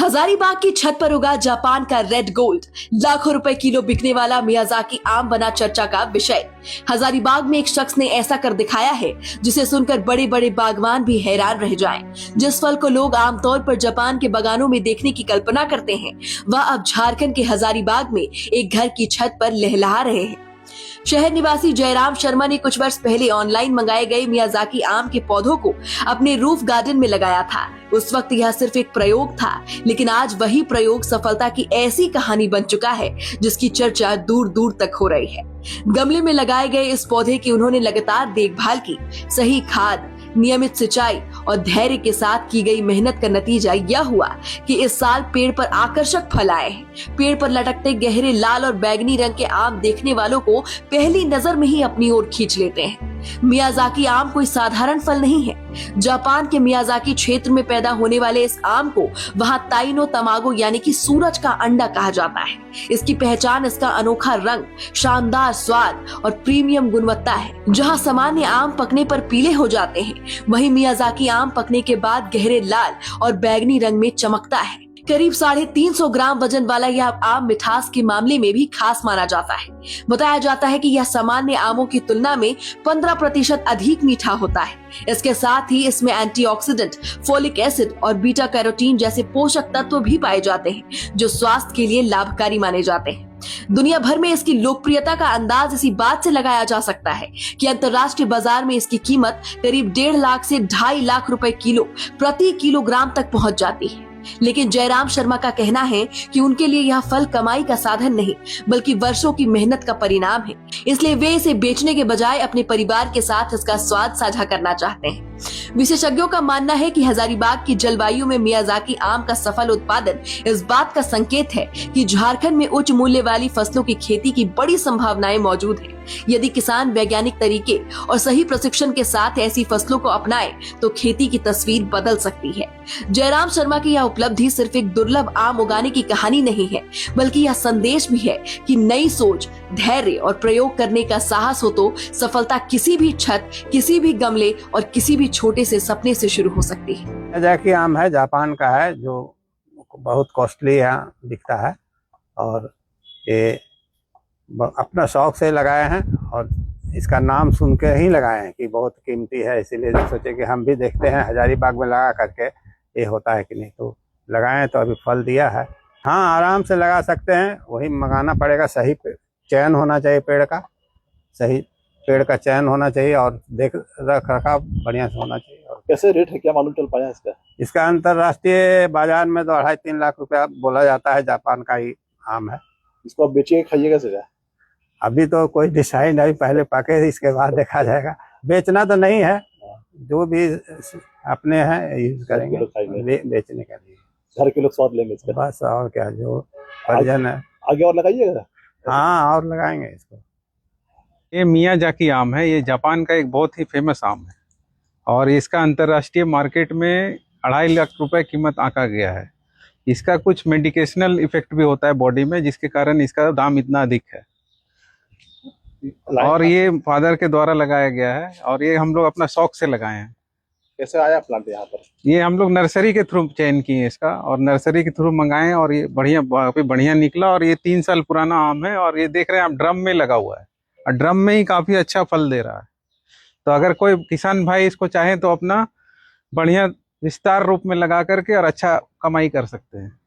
हजारीबाग की छत पर उगा जापान का रेड गोल्ड, लाखों रुपए किलो बिकने वाला मियाजाकी आम बना चर्चा का विषय। हजारीबाग में एक शख्स ने ऐसा कर दिखाया है जिसे सुनकर बड़े बड़े बागवान भी हैरान रह जाएं। जिस फल को लोग आमतौर पर जापान के बागानों में देखने की कल्पना करते हैं, वह अब झारखंड के हजारीबाग में एक घर की छत पर लहलहा रहे हैं। शहर निवासी जयराम शर्मा ने कुछ वर्ष पहले ऑनलाइन मंगाए गए मियाजाकी आम के पौधों को अपने रूफ गार्डन में लगाया था। उस वक्त यह सिर्फ एक प्रयोग था, लेकिन आज वही प्रयोग सफलता की ऐसी कहानी बन चुका है जिसकी चर्चा दूर दूर तक हो रही है। गमले में लगाए गए इस पौधे की उन्होंने लगातार देखभाल की, सही खाद, नियमित सिंचाई और धैर्य के साथ की गई मेहनत का नतीजा यह हुआ कि इस साल पेड़ पर आकर्षक फल आए हैं। पेड़ पर लटकते गहरे लाल और बैगनी रंग के आम देखने वालों को पहली नजर में ही अपनी ओर खींच लेते हैं। मियाजाकी आम कोई साधारण फल नहीं है। जापान के मियाजाकी क्षेत्र में पैदा होने वाले इस आम को वहाँ ताइनो तमागो यानी कि सूरज का अंडा कहा जाता है। इसकी पहचान इसका अनोखा रंग, शानदार स्वाद और प्रीमियम गुणवत्ता है। जहाँ सामान्य आम पकने पर पीले हो जाते हैं, वहीं मियाजाकी आम पकने के बाद गहरे लाल और बैगनी रंग में चमकता है। करीब 350 ग्राम वजन वाला यह आम मिठास के मामले में भी खास माना जाता है। बताया जाता है कि यह सामान्य आमों की तुलना में 15% अधिक मीठा होता है। इसके साथ ही इसमें एंटीऑक्सीडेंट, फोलिक एसिड और बीटा कैरोटीन जैसे पोषक तत्व भी पाए जाते हैं, जो स्वास्थ्य के लिए लाभकारी माने जाते हैं। दुनिया भर में इसकी लोकप्रियता का अंदाज इसी बात से लगाया जा सकता है कि अंतर्राष्ट्रीय बाजार में इसकी कीमत करीब 1.5 लाख से 2.5 लाख रुपए किलो प्रति किलोग्राम तक पहुंच जाती है। लेकिन जयराम शर्मा का कहना है कि उनके लिए यह फल कमाई का साधन नहीं, बल्कि वर्षों की मेहनत का परिणाम है। इसलिए वे इसे बेचने के बजाय अपने परिवार के साथ इसका स्वाद साझा करना चाहते हैं। विशेषज्ञों का मानना है कि हजारीबाग की जलवायु में मियाजाकी आम का सफल उत्पादन इस बात का संकेत है कि झारखंड में उच्च मूल्य वाली फसलों की खेती की बड़ी संभावनाएं मौजूद है। यदि किसान वैज्ञानिक तरीके और सही प्रशिक्षण के साथ ऐसी फसलों को अपनाए तो खेती की तस्वीर बदल सकती है। जयराम शर्मा की यह उपलब्धि सिर्फ एक दुर्लभ आम उगाने की कहानी नहीं है, बल्कि यह संदेश भी है कि नई सोच, धैर्य और प्रयोग करने का साहस हो तो सफलता किसी भी छत, किसी भी गमले और किसी भी छोटे से सपने से शुरू हो सकती है। मियाजाकी आम है, जापान का है, जो बहुत कॉस्टली यहाँ बिकता है और ये अपना शौक से लगाए हैं और इसका नाम सुन के ही लगाए हैं कि बहुत कीमती है, इसीलिए सोचे कि हम भी देखते हैं हजारीबाग में लगा करके ये होता है कि नहीं, तो लगाएं तो अभी फल दिया है। हाँ, आराम से लगा सकते हैं, वही मंगाना पड़ेगा, सही चयन होना चाहिए पेड़ का, सही पेड़ का चयन होना चाहिए और देख रख रखाव बढ़िया से होना चाहिए। और कैसे रेट है, क्या मालूम चल पाया इसका अंतर्राष्ट्रीय बाजार में तो 2.5-3 लाख रुपया बोला जाता है। जापान का ही आम है। इसको आप बेचिए, खाइएगा सर? अभी तो कोई डिसाइड नहीं, पहले पके इसके बाद देखा जाएगा। बेचना तो नहीं है, जो भी अपने हैं यूज करेंगे बेचने के लिए। घर के लोग स्वाद लेंगे इसका, बस और क्या, जो परिजन है। आगे और लगाइएगा? हाँ, और लगाएंगे इसको। ये मियाजाकी आम है, ये जापान का एक बहुत ही फेमस आम है और इसका अंतर्राष्ट्रीय मार्केट में 2.5 लाख रुपए कीमत आंका गया है। इसका कुछ मेडिकेशनल इफेक्ट भी होता है बॉडी में, जिसके कारण इसका दाम इतना अधिक है। और ये फादर के द्वारा लगाया गया है और ये हम लोग अपना शौक से लगाए हैं। कैसे आया प्लांट यहाँ पर? ये हम लोग नर्सरी के थ्रू चयन किए इसका और नर्सरी के थ्रू मंगाए और ये बढ़िया निकला। और ये 3 साल पुराना आम है और ये देख रहे हैं आप, ड्रम में लगा हुआ है और ड्रम में ही काफी अच्छा फल दे रहा है। तो अगर कोई किसान भाई इसको चाहे तो अपना बढ़िया विस्तार रूप में लगा करके और अच्छा कमाई कर सकते हैं।